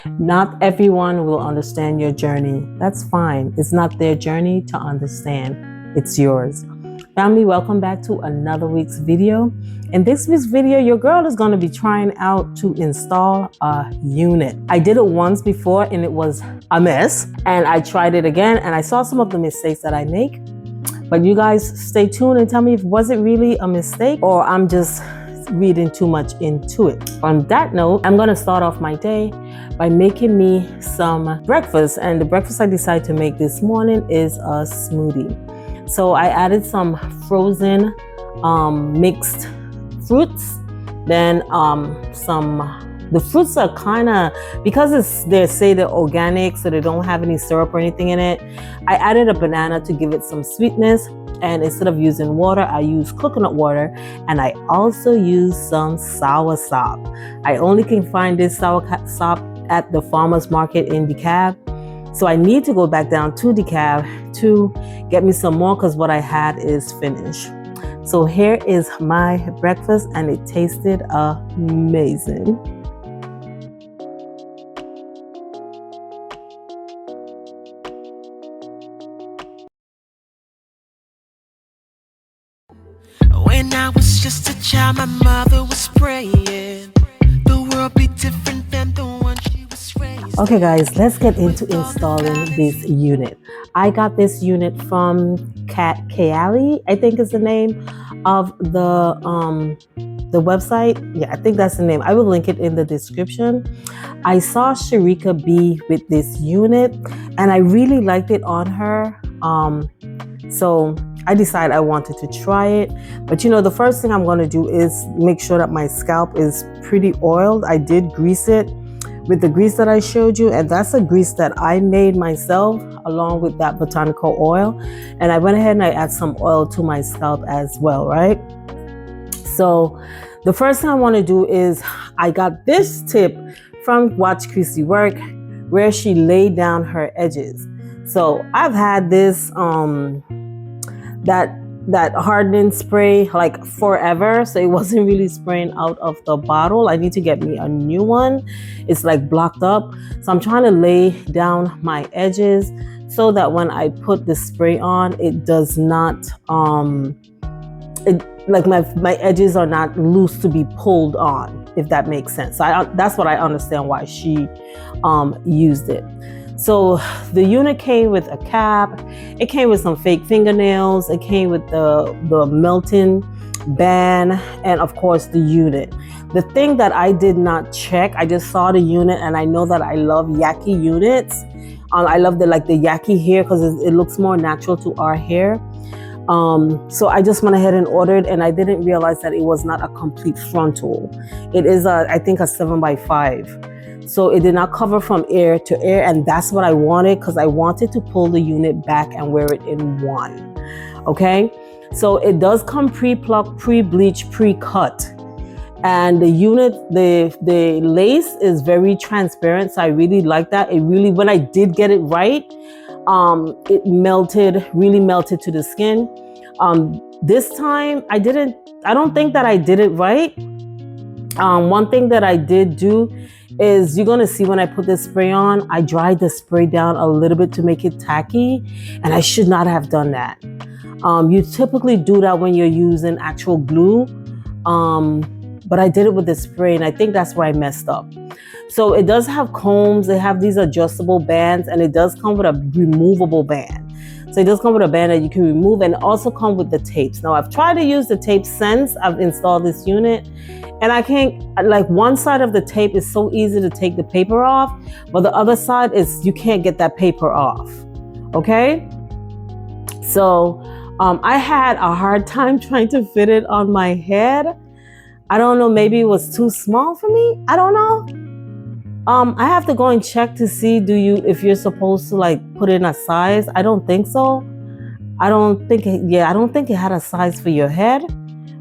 Not everyone will understand your journey. That's fine. It's not their journey to understand. It's yours. Family, welcome back to another week's video. In this week's video, your girl is going to be trying out to install a unit. I did it once before and it was a mess. And I tried it again and I saw some of the mistakes that I make. But you guys stay tuned and tell me if was it really a mistake or I'm just reading too much into it. On that note, I'm going to start off my day by making me some breakfast. And the breakfast I decided to make this morning is a smoothie. So I added some frozen mixed fruits. Then the fruits are kind of, because they say they're organic, so they don't have any syrup or anything in it. I added a banana to give it some sweetness. And instead of using water, I use coconut water. And I also use some soursop. I only can find this soursop at the farmer's market in DeKalb. So I need to go back down to DeKalb to get me some more because what I had is finished. So here is my breakfast and it tasted amazing. When I was just a child, my mother was praying the world be different than the one she was raised. Okay guys, let's get into installing this unit. I got this unit from Kayali, I think is the name of the website. Yeah, I think that's the name. I will link it in the description. I saw Sharika B with this unit and I really liked it on her. So I decided I wanted to try it. But you know, the first thing I'm going to do is make sure that my scalp is pretty oiled. I did grease it with the grease that I showed you, and that's a grease that I made myself along with that botanical oil. And I went ahead and I add some oil to my scalp as well, right? So the first thing I want to do is I got this tip from Watch Chrissy Work where she laid down her edges. So I've had this that hardening spray like forever, so it wasn't really spraying out of the bottle. I need to get me a new one. It's like blocked up, so I'm trying to lay down my edges so that when I put the spray on, it does not like my edges are not loose to be pulled on, if that makes sense. So that's what I understand why she used it. So the unit came with a cap, it came with some fake fingernails, it came with the melting band, and of course the unit. The thing that I did not check, I just saw the unit and I know that I love yaki units. I love the yaki hair because it looks more natural to our hair. So I just went ahead and ordered, and I didn't realize that it was not a complete frontal. It is I think a 7x5. So it did not cover from ear to ear, and that's what I wanted because I wanted to pull the unit back and wear it in one. Okay, so it does come pre-plucked, pre-bleached, pre-cut, and the unit, the lace is very transparent, so I really like that. It really, when I did get it right, it really melted to the skin. This time I don't think that I did it right. One thing that I did do is, you're gonna see when I put this spray on, I dried the spray down a little bit to make it tacky, and I should not have done that. You typically do that when you're using actual glue, but I did it with the spray, and I think that's where I messed up. So it does have combs, they have these adjustable bands, and it does come with a removable band. So it does come with a band that you can remove, and also come with the tapes. Now I've tried to use the tape since I've installed this unit, and I can't, like, one side of the tape is so easy to take the paper off, but the other side is, you can't get that paper off, okay? So I had a hard time trying to fit it on my head. I don't know, maybe it was too small for me, I don't know. I have to go and check to see if you're supposed to like put in a size. I don't think so. I don't think it had a size for your head.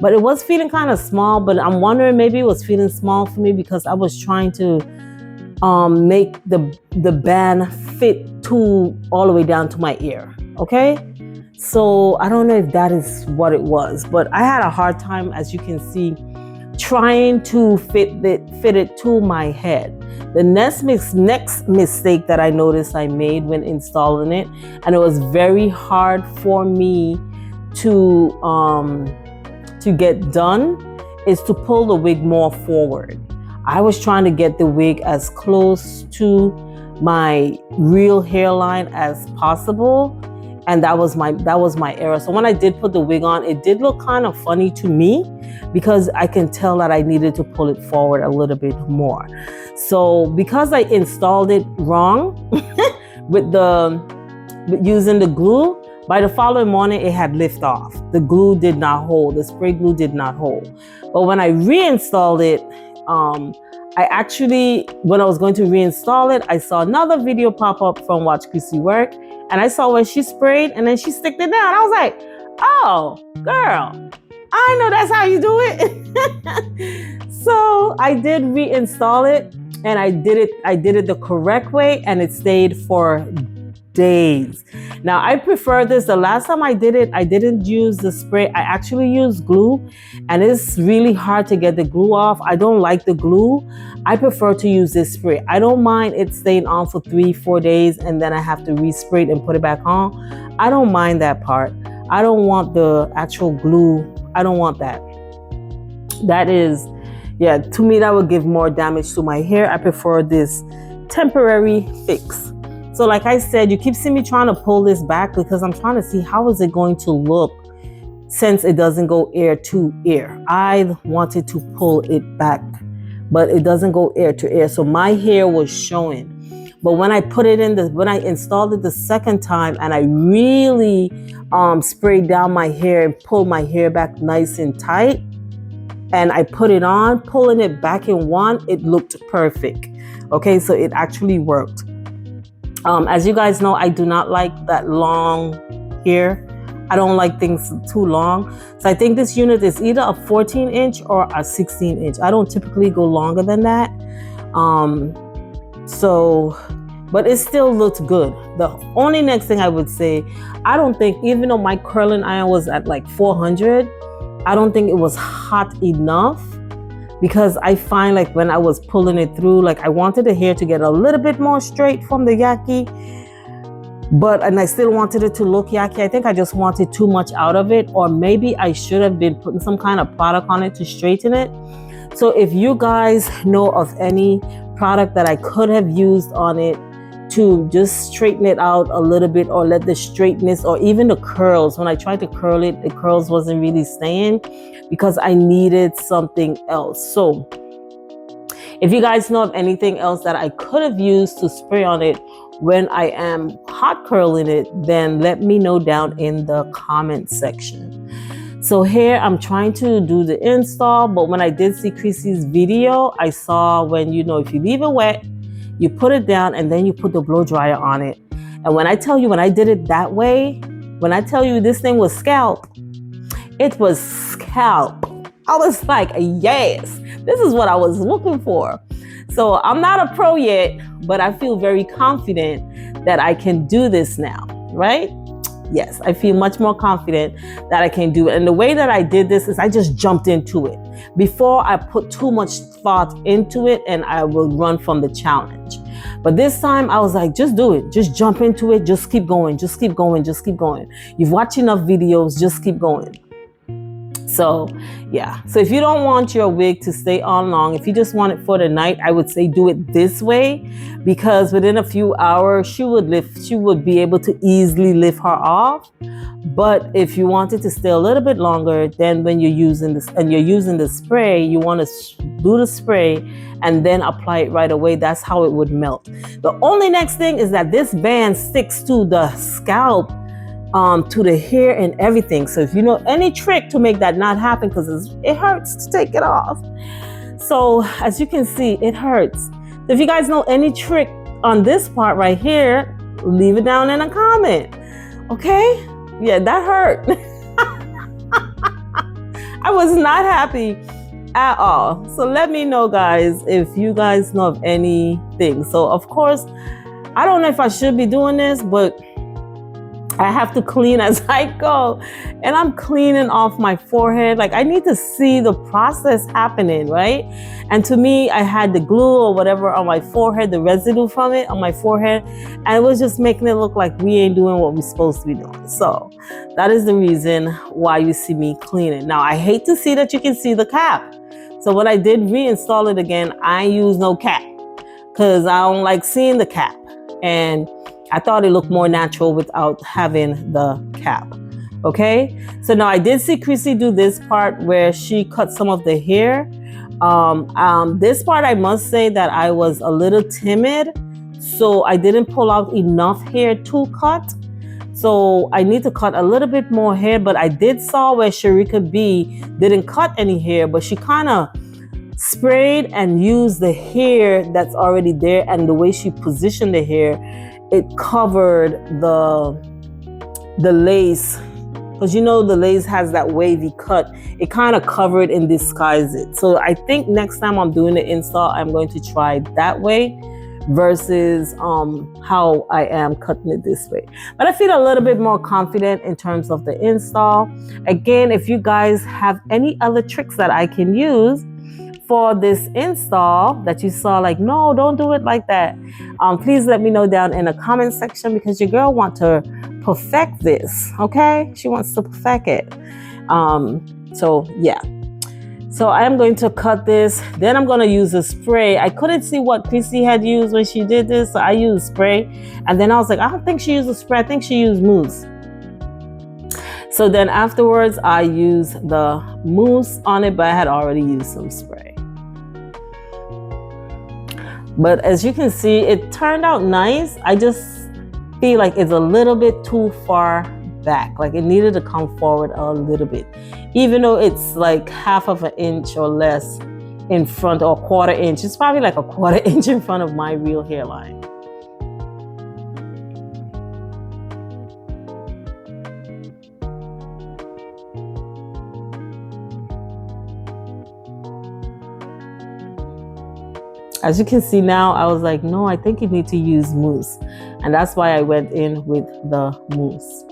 But it was feeling kind of small, but I'm wondering maybe it was feeling small for me because I was trying to make the band fit all the way down to my ear, okay? So I don't know if that is what it was, but I had a hard time, as you can see, trying to fit it to my head. The next mistake that I noticed I made when installing it, and it was very hard for me to get done, is to pull the wig more forward. I was trying to get the wig as close to my real hairline as possible, and that was my error. So when I did put the wig on, it did look kind of funny to me because I can tell that I needed to pull it forward a little bit more. So because I installed it wrong with using the glue, by the following morning it had lift off. The glue did not hold. The spray glue did not hold. But when I reinstalled it, I actually, when I was going to reinstall it, I saw another video pop up from Watch Chrissy Work, and I saw where she sprayed and then she sticked it down. I was like, oh, girl, I know that's how you do it. So I did reinstall it, and I did it the correct way, and it stayed for days. Now I prefer this. The last time I did it, I didn't use the spray. I actually used glue, and it's really hard to get the glue off. I don't like the glue. I prefer to use this spray. I don't mind it staying on for 3-4 days and then I have to respray it and put it back on. I don't mind that part. I don't want the actual glue. I don't want that. That is, yeah, to me that would give more damage to my hair. I prefer this temporary fix. So like I said, you keep seeing me trying to pull this back because I'm trying to see how is it going to look since it doesn't go ear to ear. I wanted to pull it back, but it doesn't go ear to ear. So my hair was showing. But when I put it in when I installed it the second time and I really sprayed down my hair and pulled my hair back nice and tight, and I put it on, pulling it back in one, it looked perfect. Okay, so it actually worked. As you guys know, I do not like that long hair. I don't like things too long. So I think this unit is either a 14-inch or a 16-inch. I don't typically go longer than that. But it still looks good. The only next thing I would say, I don't think, even though my curling iron was at like 400, I don't think it was hot enough, because I find like when I was pulling it through, like I wanted the hair to get a little bit more straight from the yaki, and I still wanted it to look yaki. I think I just wanted too much out of it, or maybe I should have been putting some kind of product on it to straighten it. So if you guys know of any product that I could have used on it to just straighten it out a little bit, or let the straightness, or even the curls, when I tried to curl it, the curls wasn't really staying because I needed something else. So if you guys know of anything else that I could have used to spray on it when I am hot curling it, then let me know down in the comment section. So here I'm trying to do the install, but when I did see Chrissy's video, I saw when, if you leave it wet, you put it down and then you put the blow dryer on it. And when I tell you, when I did it that way, when I tell you this thing was scalp, it was scalp. I was like, yes, this is what I was looking for. So I'm not a pro yet, but I feel very confident that I can do this now, right? Yes, I feel much more confident that I can do it. And the way that I did this is I just jumped into it. Before I put too much thought into it and I will run from the challenge. But this time I was like, just do it. Just jump into it. Just keep going. Just keep going. Just keep going. You've watched enough videos. Just keep going. So yeah. So if you don't want your wig to stay on long, if you just want it for the night, I would say do it this way, because within a few hours she would be able to easily lift her off. But if you want it to stay a little bit longer, then when you're using this and you're using the spray, you want to do the spray and then apply it right away. That's how it would melt. The only next thing is that this band sticks to the scalp, to the hair and everything. So if you know any trick to make that not happen, because it hurts to take it off. So as you can see, it hurts. So if you guys know any trick on this part right here, leave it down in a comment. Okay? Yeah, that hurt. I was not happy at all. So let me know, guys, if you guys know of anything. So of course, I don't know if I should be doing this, but I have to clean as I go, and I'm cleaning off my forehead. Like, I need to see the process happening, right? And to me, I had the glue or whatever on my forehead, the residue from it on my forehead, and it was just making it look like we ain't doing what we're supposed to be doing. So that is the reason why you see me cleaning. Now, I hate to see that you can see the cap. So when I did reinstall it again, I used no cap because I don't like seeing the cap. And I thought it looked more natural without having the cap. Okay, so now I did see Chrissy do this part where she cut some of the hair. This part, I must say that I was a little timid, so I didn't pull out enough hair to cut. So I need to cut a little bit more hair, but I did saw where Sharika B didn't cut any hair, but she kind of sprayed and used the hair that's already there, and the way she positioned the hair, it covered the lace, because you know the lace has that wavy cut. It kind of covered and disguised it. So I think next time I'm doing the install, I'm going to try that way versus how I am cutting it this way. But I feel a little bit more confident in terms of the install. Again, if you guys have any other tricks that I can use for this install that you saw, like, no, don't do it like that, please let me know down in the comment section, because your girl wants to perfect this. Okay, she wants to perfect it. So yeah, so I am going to cut this, then I'm going to use a spray. I couldn't see what Chrissy had used when she did this, so I used spray, and then I was like, I don't think she used a spray, I think she used mousse. So then afterwards I used the mousse on it, but I had already used some spray. But as you can see, it turned out nice. I just feel like it's a little bit too far back. Like, it needed to come forward a little bit. Even though it's like 1/2 inch or less in front, or 1/4 inch. It's probably like a 1/4 inch in front of my real hairline. As you can see now, I was like, no, I think you need to use mousse. And that's why I went in with the mousse.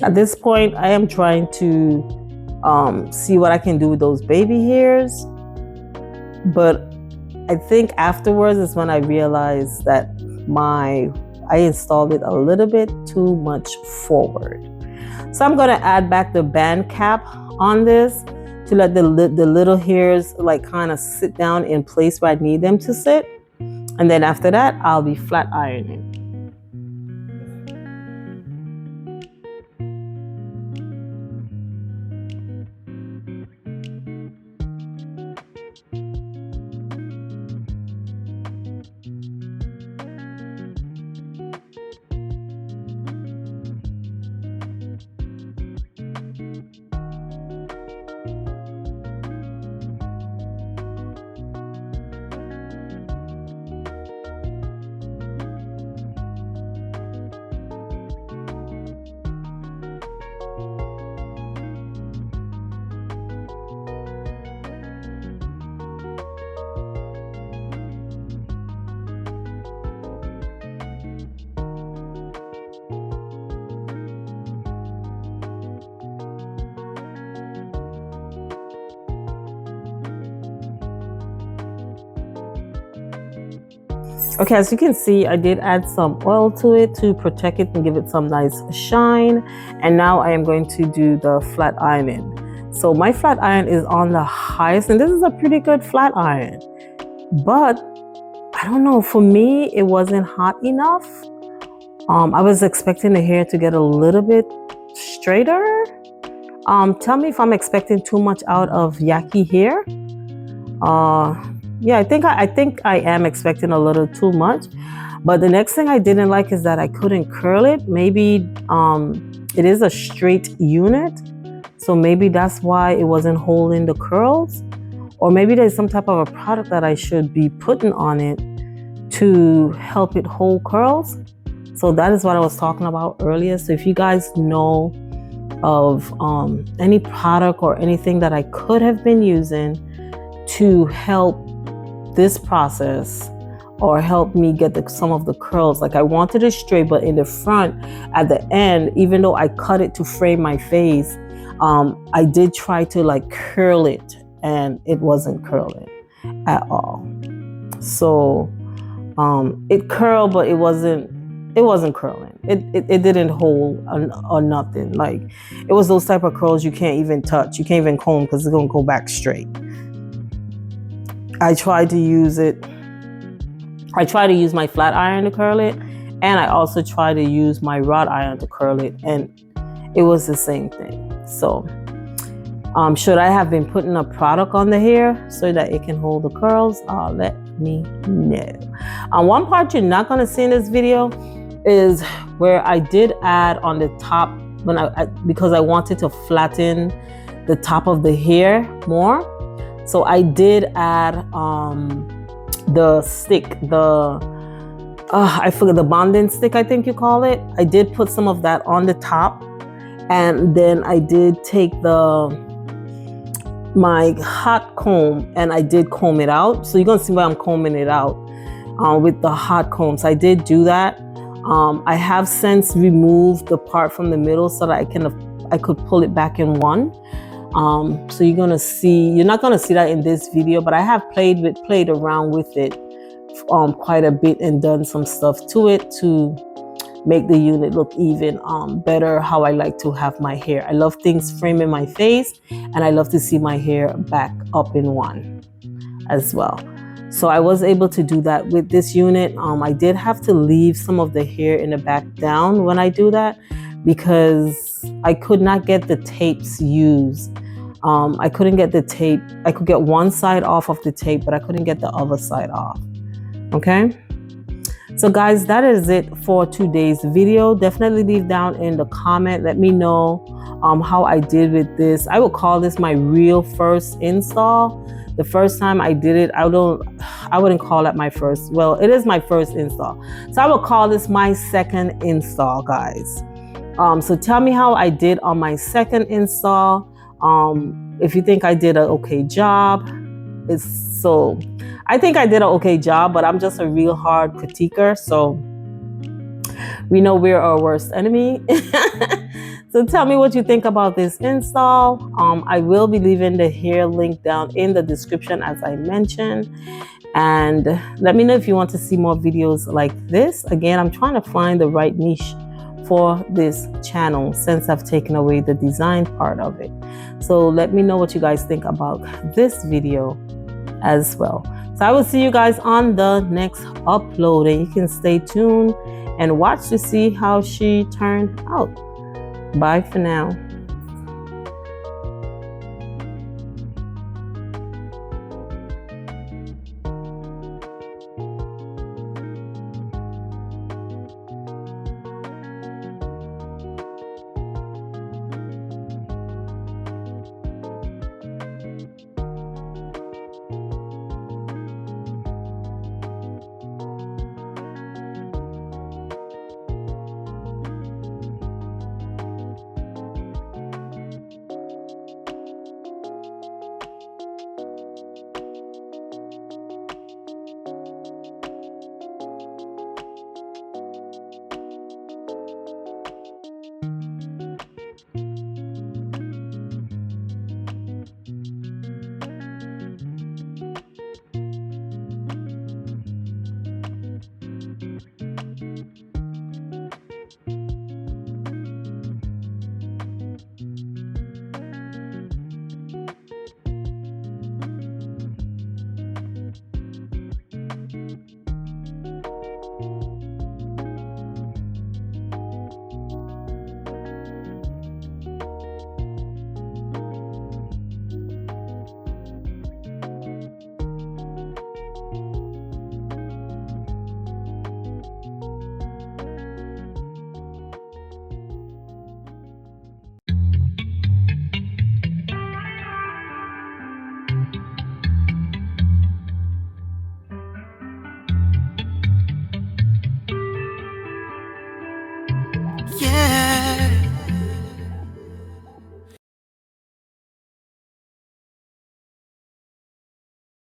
At this point, I am trying to see what I can do with those baby hairs. But I think afterwards is when I realized that I installed it a little bit too much forward. So I'm going to add back the band cap on this to let the little hairs like kind of sit down in place where I need them to sit. And then after that, I'll be flat ironing. Okay, as you can see, I did add some oil to it to protect it and give it some nice shine. And now I am going to do the flat ironing. So my flat iron is on the highest, and this is a pretty good flat iron. But I don't know, for me, it wasn't hot enough. I was expecting the hair to get a little bit straighter. Tell me if I'm expecting too much out of Yaki hair. yeah, I think I am expecting a little too much. But the next thing I didn't like is that I couldn't curl it. Maybe it is a straight unit, so maybe that's why it wasn't holding the curls. Or maybe there's some type of a product that I should be putting on it to help it hold curls. So that is what I was talking about earlier. So if you guys know of any product or anything that I could have been using to help this process or help me get some of the curls. Like I wanted it straight, but in the front, at the end, even though I cut it to frame my face, I did try to like curl it, and it wasn't curling at all. So it curled, but it wasn't curling. It didn't hold or nothing. Like it was those type of curls you can't even touch. You can't even comb because it's gonna go back straight. I tried to use my flat iron to curl it, and I also tried to use my rod iron to curl it, and it was the same thing. So should I have been putting a product on the hair so that it can hold the curls? Let me know. One part you're not going to see in this video is where I did add on the top because I wanted to flatten the top of the hair more. So I did add the stick, I forget, the bonding stick, I think you call it. I did put some of that on the top, and then I did take my hot comb and I did comb it out. So you're gonna see why I'm combing it out with the hot comb. So I did do that. I have since removed the part from the middle so that I could pull it back in one. So you're not gonna see that in this video, but I have played around with it quite a bit and done some stuff to it to make the unit look even better how I like to have my hair. I love things framing my face, and I love to see my hair back up in one as well. So I was able to do that with this unit. I did have to leave some of the hair in the back down when I do that because I could not get the tapes used. I couldn't get the tape. I could get one side off of the tape, but I couldn't get the other side off. Okay. So guys, that is it for today's video. Definitely leave down in the comment. Let me know how I did with this. I would call this my real first install. The first time I did it, I wouldn't call it my first. Well, it is my first install. So I would call this my second install, guys. So tell me how I did on my second install. If you think I did an okay job. I think I did an okay job, but I'm just a real hard critiquer. So we know we're our worst enemy. So tell me what you think about this install. I will be leaving the hair link down in the description as I mentioned. And let me know if you want to see more videos like this. Again, I'm trying to find the right niche for this channel since I've taken away the design part of it. So let me know what you guys think about this video as well. So I will see you guys on the next upload, and you can stay tuned and watch to see how she turned out. Bye for now.